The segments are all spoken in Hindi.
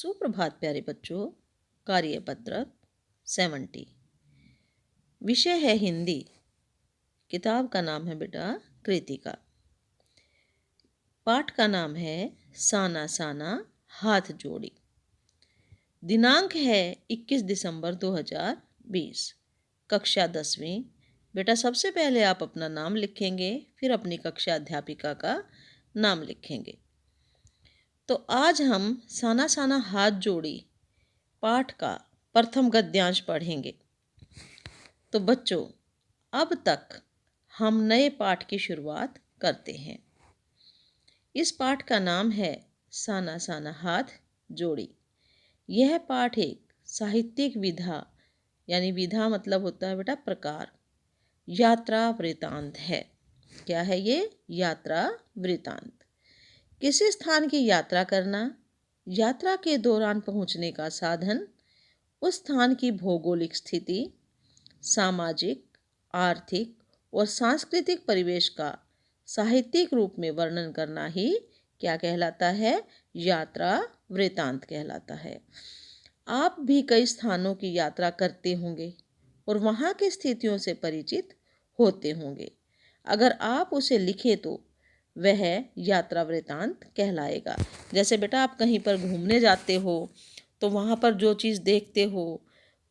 सुप्रभात प्यारे बच्चों। कार्यपत्र 70। विषय है हिंदी। किताब का नाम है बेटा कृतिका। पाठ का नाम है साना साना हाथ जोड़ी। दिनांक है 21 दिसंबर 2020। कक्षा 10वीं। बेटा सबसे पहले आप अपना नाम लिखेंगे, फिर अपनी कक्षा अध्यापिका का नाम लिखेंगे। तो आज हम साना साना हाथ जोड़ी पाठ का प्रथम गद्यांश पढ़ेंगे। तो बच्चों, अब तक हम नए पाठ की शुरुआत करते हैं। इस पाठ का नाम है साना साना हाथ जोड़ी। यह पाठ एक साहित्यिक विधा, यानी विधा मतलब होता है बेटा प्रकार, यात्रा वृतांत है। क्या है ये? यात्रा वृतांत। किसी स्थान की यात्रा करना, यात्रा के दौरान पहुंचने का साधन, उस स्थान की भौगोलिक स्थिति, सामाजिक, आर्थिक और सांस्कृतिक परिवेश का साहित्यिक रूप में वर्णन करना ही क्या कहलाता है? यात्रा वृतांत कहलाता है। आप भी कई स्थानों की यात्रा करते होंगे और वहाँ की स्थितियों से परिचित होते होंगे। अगर आप उसे लिखें तो वह यात्रा वृतांत कहलाएगा। जैसे बेटा आप कहीं पर घूमने जाते हो तो वहाँ पर जो चीज़ देखते हो,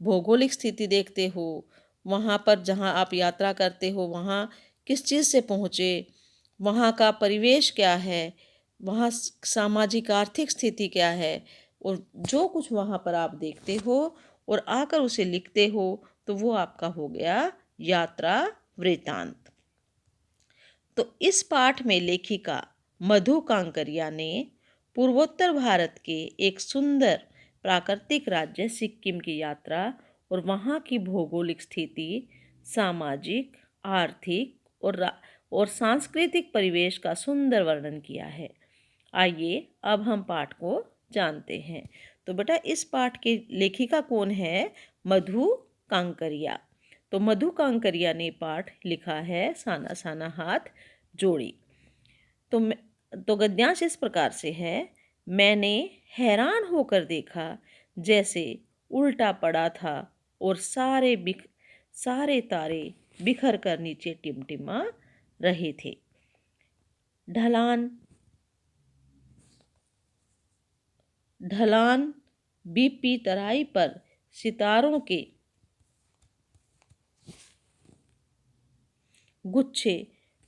भौगोलिक स्थिति देखते हो, वहाँ पर जहाँ आप यात्रा करते हो वहाँ किस चीज़ से पहुँचे, वहाँ का परिवेश क्या है, वहाँ सामाजिक आर्थिक स्थिति क्या है, और जो कुछ वहाँ पर आप देखते हो और आकर उसे लिखते हो तो वो आपका हो गया यात्रा वृतांत। तो इस पाठ में लेखिका मधु कांकरिया ने पूर्वोत्तर भारत के एक सुंदर प्राकृतिक राज्य सिक्किम की यात्रा और वहाँ की भौगोलिक स्थिति, सामाजिक, आर्थिक और सांस्कृतिक परिवेश का सुंदर वर्णन किया है। आइए अब हम पाठ को जानते हैं। तो बेटा इस पाठ के लेखिका कौन है? मधु कांकरिया। तो मधु कांकरिया ने पाठ लिखा है साना साना हाथ जोड़ी। तो गद्यांश इस प्रकार से है। मैंने हैरान होकर देखा जैसे उल्टा पड़ा था और सारे तारे बिखर कर नीचे टिमटिमा रहे थे। ढलान बीपी तराई पर सितारों के गुच्छे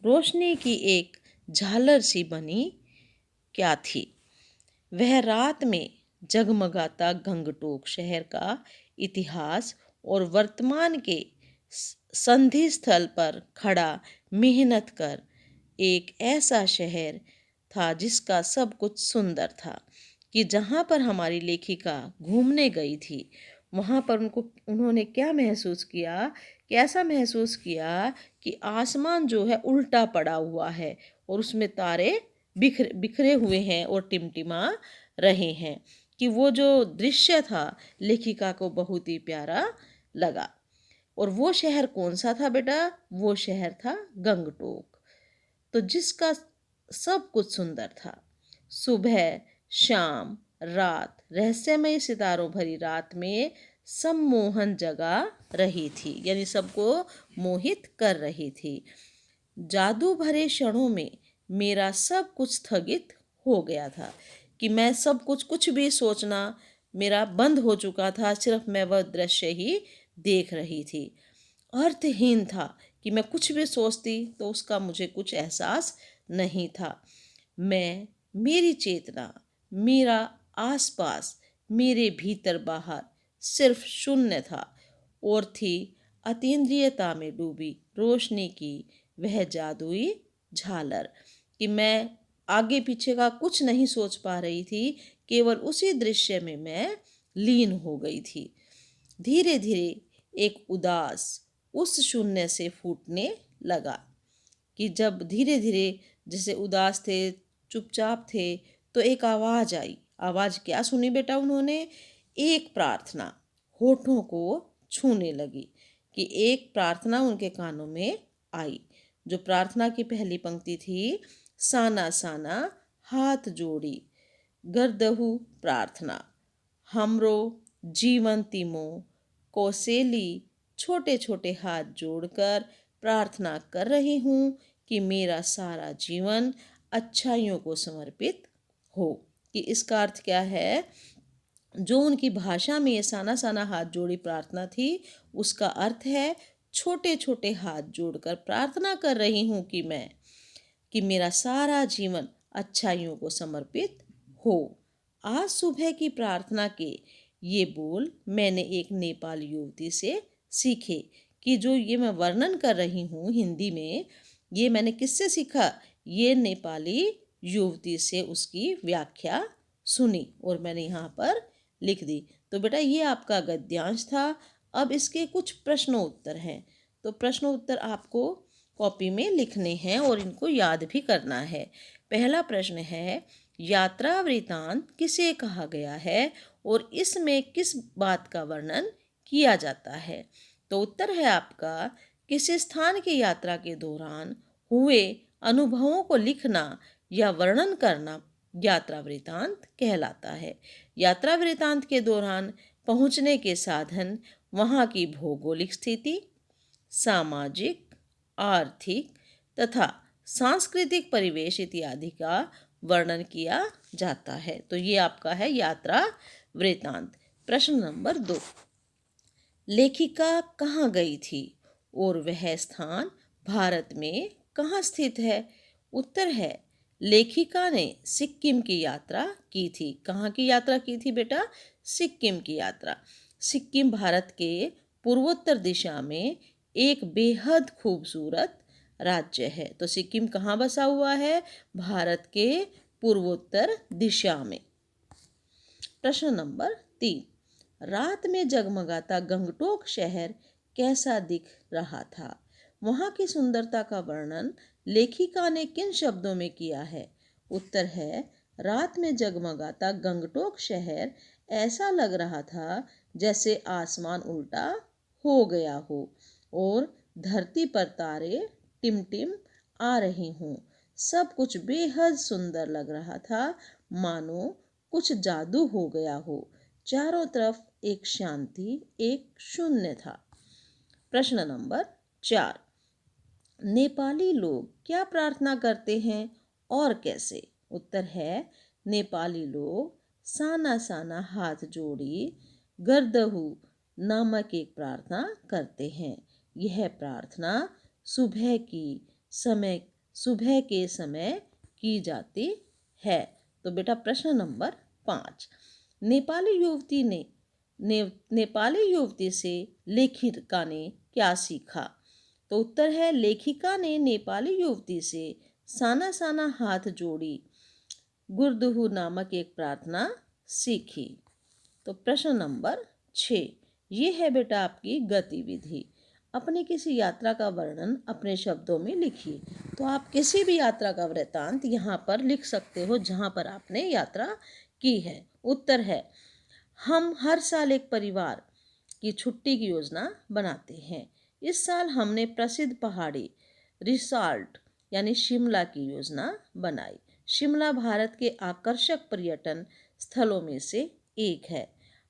रोशनी की एक झालर सी बनी क्या थी। वह रात में जगमगाता गंगटोक शहर का इतिहास और वर्तमान के संधि स्थल पर खड़ा मेहनत कर एक ऐसा शहर था जिसका सब कुछ सुंदर था कि जहाँ पर हमारी लेखिका घूमने गई थी वहाँ पर उन्होंने क्या महसूस किया, कैसा महसूस किया कि आसमान जो है उल्टा पड़ा हुआ है और उसमें तारे बिखरे हुए हैं और टिमटिमा रहे हैं, कि वो जो दृश्य था लेखिका को बहुत ही प्यारा लगा। और वो शहर कौन सा था बेटा? वो शहर था गंगटोक, तो जिसका सब कुछ सुंदर था। सुबह, शाम, रात, रहस्यमय सितारों भरी रात में सम्मोहन जगा रही थी, यानी सबको मोहित कर रही थी। जादू भरे क्षणों में मेरा सब कुछ स्थगित हो गया था, कि मैं सब कुछ भी सोचना मेरा बंद हो चुका था, सिर्फ मैं वह दृश्य ही देख रही थी। अर्थहीन था कि मैं कुछ भी सोचती तो उसका मुझे कुछ एहसास नहीं था। मेरी चेतना, मेरा आसपास, मेरे भीतर बाहर सिर्फ शून्य था और थी अतीन्द्रियता में डूबी रोशनी की वह जादुई झालर, कि मैं आगे पीछे का कुछ नहीं सोच पा रही थी, केवल उसी दृश्य में मैं लीन हो गई थी। धीरे धीरे एक उदास उस शून्य से फूटने लगा, कि जब धीरे धीरे जैसे उदास थे, चुपचाप थे, तो एक आवाज़ आई। आवाज़ क्या सुनी बेटा उन्होंने? एक प्रार्थना होठों को छूने लगी, कि एक प्रार्थना उनके कानों में आई। जो प्रार्थना की पहली पंक्ति थी, साना साना हाथ जोड़ी गर्दहु प्रार्थना, हमरो जीवन तिमो कौशेली छोटे छोटे हाथ जोड़कर प्रार्थना कर रही हूँ कि मेरा सारा जीवन अच्छाइयों को समर्पित हो। कि इसका अर्थ क्या है, जो उनकी भाषा में ये साना साना हाथ जोड़ी प्रार्थना थी, उसका अर्थ है छोटे छोटे हाथ जोड़कर प्रार्थना कर रही हूँ कि मेरा सारा जीवन अच्छाइयों को समर्पित हो। आज सुबह की प्रार्थना के ये बोल मैंने एक नेपाली युवती से सीखे। कि जो ये मैं वर्णन कर रही हूँ हिंदी में, ये मैंने किससे सीखा? ये नेपाली युवती से उसकी व्याख्या सुनी और मैंने यहाँ पर लिख दी। तो बेटा ये आपका गद्यांश था। अब इसके कुछ प्रश्नोत्तर हैं, तो प्रश्नोत्तर आपको कॉपी में लिखने हैं और इनको याद भी करना है। पहला प्रश्न है, यात्रा वृतांत किसे कहा गया है और इसमें किस बात का वर्णन किया जाता है? तो उत्तर है आपका, किसी स्थान की यात्रा के दौरान हुए अनुभवों को लिखना या वर्णन करना यात्रा वृतांत कहलाता है। यात्रा वृतांत के दौरान पहुंचने के साधन, वहाँ की भौगोलिक स्थिति, सामाजिक, आर्थिक तथा सांस्कृतिक परिवेश इत्यादि का वर्णन किया जाता है। तो ये आपका है यात्रा वृतांत। प्रश्न नंबर 2, लेखिका कहाँ गई थी और वह स्थान भारत में कहाँ स्थित है? उत्तर है, लेखिका ने सिक्किम की यात्रा की थी। कहाँ की यात्रा की थी बेटा? सिक्किम की यात्रा। सिक्किम भारत के पूर्वोत्तर दिशा में एक बेहद खूबसूरत राज्य है। तो सिक्किम कहाँ बसा हुआ है? भारत के पूर्वोत्तर दिशा में। प्रश्न नंबर 3, रात में जगमगाता गंगटोक शहर कैसा दिख रहा था? वहाँ की सुंदरता का वर्णन लेखिका ने किन शब्दों में किया है? उत्तर है, रात में जगमगाता गंगटोक शहर ऐसा लग रहा था जैसे आसमान उल्टा हो गया हो और धरती पर तारे टिमटिम आ रही हों। सब कुछ बेहद सुंदर लग रहा था, मानो कुछ जादू हो गया हो। चारों तरफ एक शांति, एक शून्य था। प्रश्न नंबर 4, नेपाली लोग क्या प्रार्थना करते हैं और कैसे? उत्तर है, नेपाली लोग साना साना हाथ जोड़ी गर्दहु नामक एक प्रार्थना करते हैं। यह प्रार्थना सुबह के समय की जाती है। तो बेटा प्रश्न नंबर 5, नेपाली युवती से लेखिका ने क्या सीखा? तो उत्तर है, लेखिका ने नेपाली युवती से साना साना हाथ जोड़ी गुरदहु नामक एक प्रार्थना सीखी। तो प्रश्न नंबर 6, ये है बेटा आपकी गतिविधि। अपनी किसी यात्रा का वर्णन अपने शब्दों में लिखिए। तो आप किसी भी यात्रा का वृत्तांत यहाँ पर लिख सकते हो जहाँ पर आपने यात्रा की है। उत्तर है, हम हर साल एक परिवार की छुट्टी की योजना बनाते हैं। इस साल हमने प्रसिद्ध पहाड़ी रिसॉर्ट यानी शिमला की योजना बनाई। शिमला भारत के आकर्षक पर्यटन स्थलों में से एक है।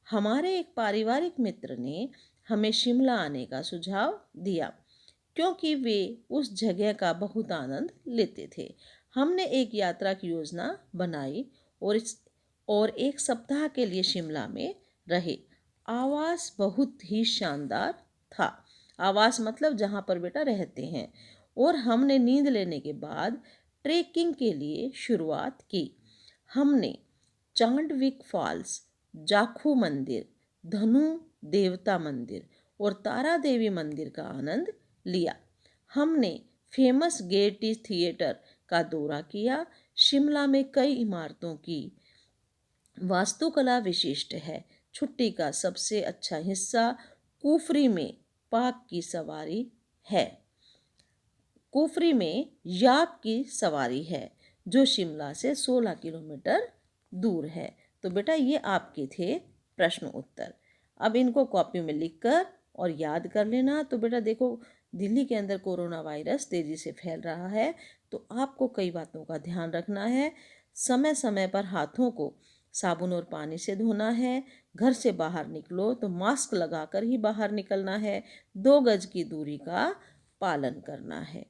हमारे एक पारिवारिक मित्र ने हमें शिमला आने का सुझाव दिया क्योंकि वे उस जगह का बहुत आनंद लेते थे। हमने एक यात्रा की योजना बनाई और एक सप्ताह के लिए शिमला में रहे। आवास बहुत ही शानदार था। आवास मतलब जहाँ पर बेटा रहते हैं। और हमने नींद लेने के बाद ट्रेकिंग के लिए शुरुआत की। हमने चांडविक फॉल्स, जाखू मंदिर, धनु देवता मंदिर और तारा देवी मंदिर का आनंद लिया। हमने फेमस गेयटी थिएटर का दौरा किया। शिमला में कई इमारतों की वास्तुकला विशिष्ट है। छुट्टी का सबसे अच्छा हिस्सा कुफरी में पाक की सवारी है। कुफरी में याक की सवारी है जो शिमला से 16 किलोमीटर दूर है। तो बेटा ये आपके थे प्रश्न उत्तर। अब इनको कॉपी में लिखकर और याद कर लेना। तो बेटा देखो, दिल्ली के अंदर कोरोना वायरस तेज़ी से फैल रहा है, तो आपको कई बातों का ध्यान रखना है। समय समय पर हाथों को साबुन और पानी से धोना है। घर से बाहर निकलो तो मास्क लगाकर ही बाहर निकलना है। 2 गज की दूरी का पालन करना है।